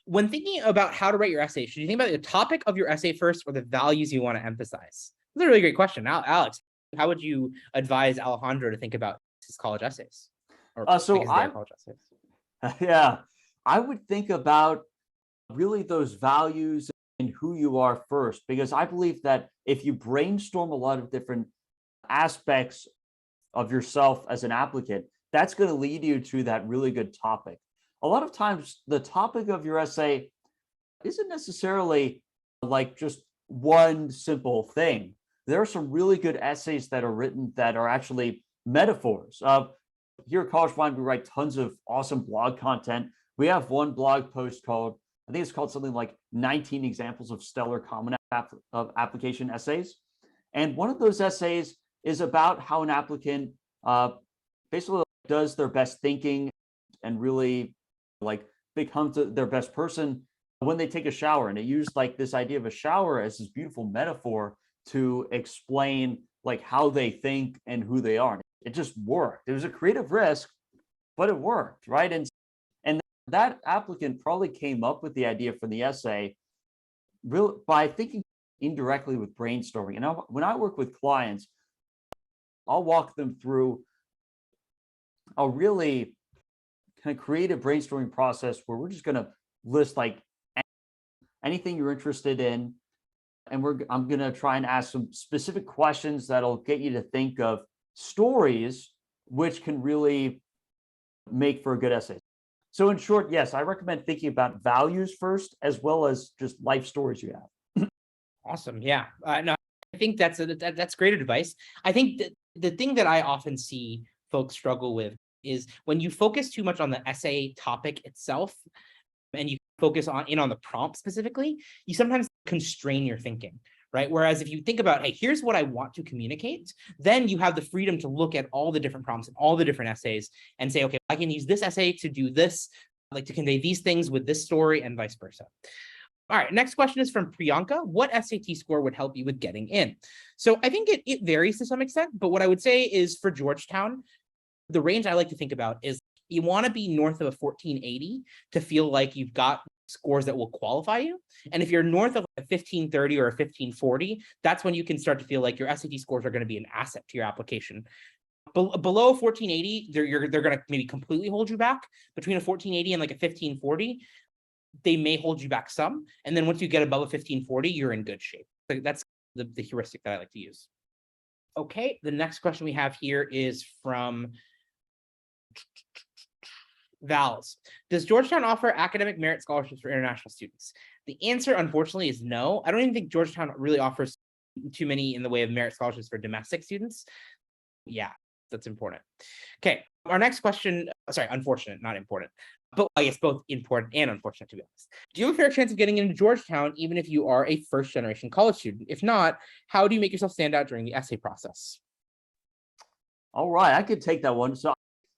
when thinking about how to write your essay, should you think about the topic of your essay first or the values you want to emphasize? That's a really great question. Now, Alex, how would you advise Alejandro to think about his college essays? Or their college essays? Yeah, I would think about really those values and who you are first, because I believe that if you brainstorm a lot of different aspects of yourself as an applicant, that's going to lead you to that really good topic. A lot of times, the topic of your essay isn't necessarily like just one simple thing. There are some really good essays that are written that are actually metaphors. Here at CollegeVine, we write tons of awesome blog content. We have one blog post called, I think it's called something like 19 examples of stellar common application essays. And one of those essays is about how an applicant basically does their best thinking and really like becomes their best person when they take a shower. And it used like this idea of a shower as this beautiful metaphor to explain like how they think and who they are. It just worked. It was a creative risk, but it worked, right? And that applicant probably came up with the idea for the essay by thinking indirectly with brainstorming. And when I work with clients, I'll walk them through a really kind of creative brainstorming process where we're just going to list like anything you're interested in. And I'm going to try and ask some specific questions that'll get you to think of stories which can really make for a good essay. So in short, yes, I recommend thinking about values first, as well as just life stories you have. Awesome. Yeah. No, I think that's great advice. I think that the thing that I often see folks struggle with is when you focus too much on the essay topic itself and you focus on the prompt specifically, you sometimes constrain your thinking, right? Whereas if you think about, hey, here's what I want to communicate, then you have the freedom to look at all the different prompts and all the different essays and say, okay, I can use this essay to do this, like to convey these things with this story and vice versa. All right, next question is from Priyanka. What SAT score would help you with getting in? So I think it varies to some extent, but what I would say is for Georgetown, the range I like to think about is you want to be north of a 1480 to feel like you've got scores that will qualify you. And if you're north of a 1530 or a 1540, that's when you can start to feel like your SAT scores are going to be an asset to your application. Below 1480, they're going to maybe completely hold you back. Between a 1480 and like a 1540, they may hold you back some. And then once you get above a 1540, you're in good shape. So that's the heuristic that I like to use. Okay, the next question we have here is from Vals. Does Georgetown offer academic merit scholarships for international students? The answer, unfortunately, is no. I don't even think Georgetown really offers too many in the way of merit scholarships for domestic students. Yeah, that's important. Okay, our next question, sorry, unfortunate, not important, but I guess both important and unfortunate, to be honest. Do you have a fair chance of getting into Georgetown, even if you are a first-generation college student? If not, how do you make yourself stand out during the essay process? All right, I could take that one. So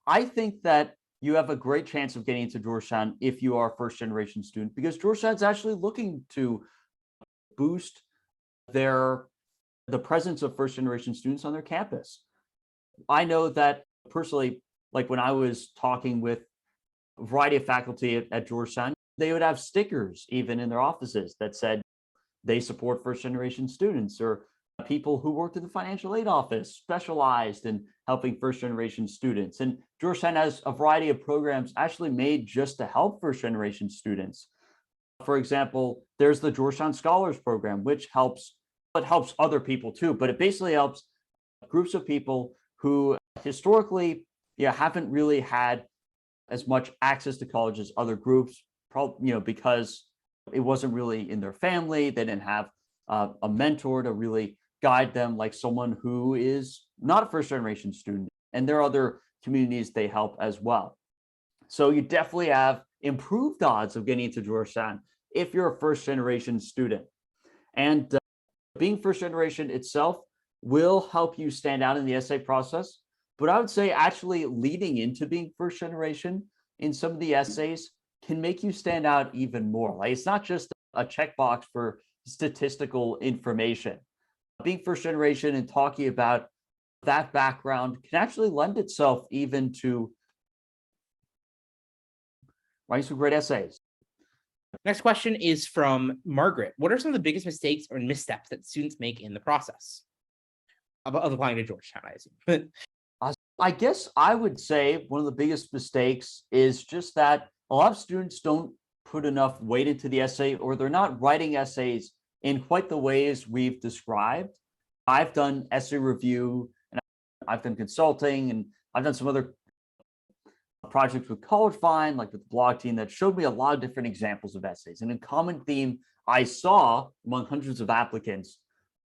I think that you have a great chance of getting into Georgetown if you are a first-generation student, because Georgetown's actually looking to boost the presence of first-generation students on their campus. I know that personally, like when I was talking with a variety of faculty at Georgetown, they would have stickers even in their offices that said they support first-generation students, or people who worked in the financial aid office specialized in helping first-generation students. And Georgetown has a variety of programs actually made just to help first-generation students. For example, there's the Georgetown Scholars Program, which helps other people too, but it basically helps groups of people who historically haven't really had as much access to college as other groups, because it wasn't really in their family. They didn't have a mentor to really guide them, like someone who is not a first-generation student. And there are other communities they help as well. So you definitely have improved odds of getting into Georgetown if you're a first-generation student. And being first-generation itself will help you stand out in the essay process. But I would say actually leading into being first-generation in some of the essays can make you stand out even more. Like, it's not just a checkbox for statistical information. Being first generation and talking about that background can actually lend itself even to writing some great essays. Next question is from Margaret. What are some of the biggest mistakes or missteps that students make in the process of applying to Georgetown, I assume? I guess I would say one of the biggest mistakes is just that a lot of students don't put enough weight into the essay, or they're not writing essays in quite the ways we've described. I've done essay review, and I've done consulting, and I've done some other projects with CollegeVine, like with the blog team, that showed me a lot of different examples of essays. And a common theme I saw among hundreds of applicants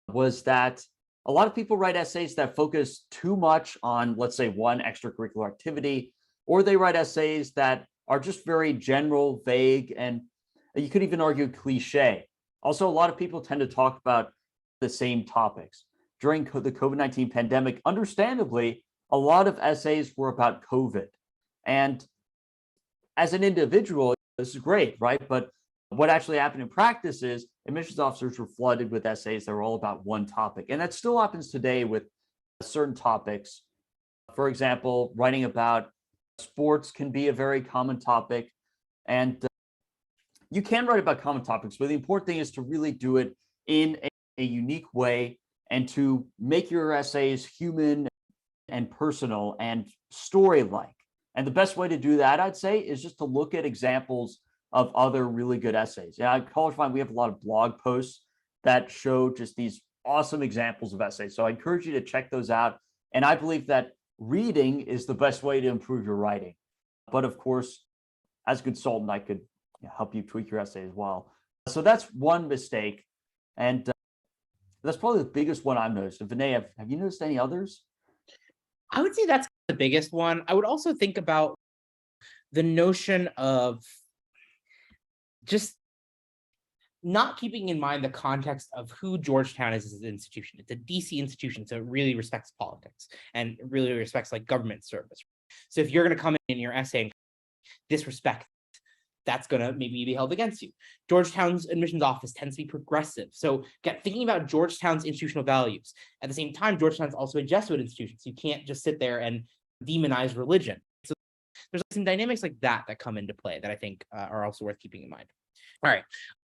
was that a lot of people write essays that focus too much on, let's say, one extracurricular activity, or they write essays that are just very general, vague, and you could even argue cliche. Also, a lot of people tend to talk about the same topics. During the COVID-19 pandemic, understandably, a lot of essays were about COVID. And as an individual, this is great, right? But what actually happened in practice is admissions officers were flooded with essays that were all about one topic. And that still happens today with certain topics. For example, writing about sports can be a very common topic. And you can write about common topics, but the important thing is to really do it in a unique way and to make your essays human and personal and story-like. And the best way to do that, I'd say, is just to look at examples of other really good essays. Yeah, at CollegeVine, we have a lot of blog posts that show just these awesome examples of essays. So I encourage you to check those out. And I believe that reading is the best way to improve your writing. But of course, as a consultant, I could help you tweak your essay as well. So that's one mistake. And that's probably the biggest one I've noticed. And Vinay, have you noticed any others? I would say that's the biggest one. I would also think about the notion of just not keeping in mind the context of who Georgetown is as an institution. It's a DC institution, so it really respects politics and really respects like government service. So if you're going to come in your essay and disrespect, that's going to maybe be held against you. Georgetown's admissions office tends to be progressive. So thinking about Georgetown's institutional values. At the same time, Georgetown's also a Jesuit institution, so you can't just sit there and demonize religion. So there's some dynamics like that that come into play that I think are also worth keeping in mind. All right.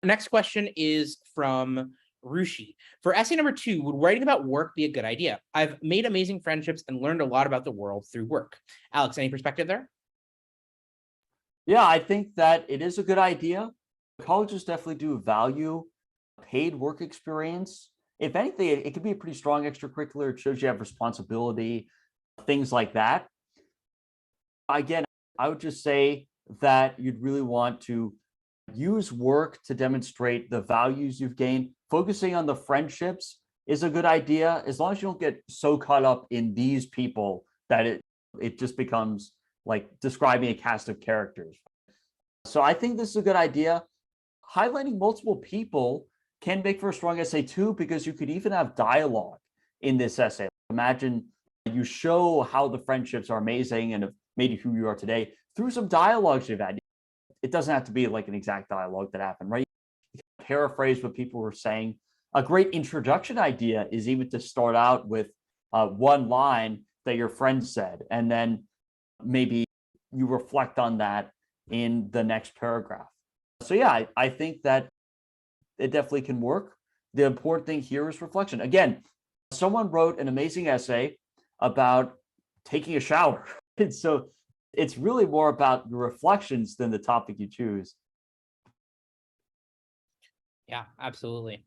Next question is from Rushi. For essay number 2, would writing about work be a good idea? I've made amazing friendships and learned a lot about the world through work. Alex, any perspective there? Yeah, I think that it is a good idea. Colleges definitely do value paid work experience. If anything, it could be a pretty strong extracurricular. It shows you have responsibility, things like that. Again, I would just say that you'd really want to use work to demonstrate the values you've gained. Focusing on the friendships is a good idea, as long as you don't get so caught up in these people that it just becomes like describing a cast of characters. So I think this is a good idea. Highlighting multiple people can make for a strong essay too, because you could even have dialogue in this essay. Imagine you show how the friendships are amazing and have made you who you are today through some dialogues you've had. It doesn't have to be like an exact dialogue that happened, right? You can paraphrase what people were saying. A great introduction idea is even to start out with one line that your friend said, and then maybe you reflect on that in the next paragraph. So yeah, I think that it definitely can work. The important thing here is reflection. Again, someone wrote an amazing essay about taking a shower. And so it's really more about your reflections than the topic you choose. Yeah, absolutely.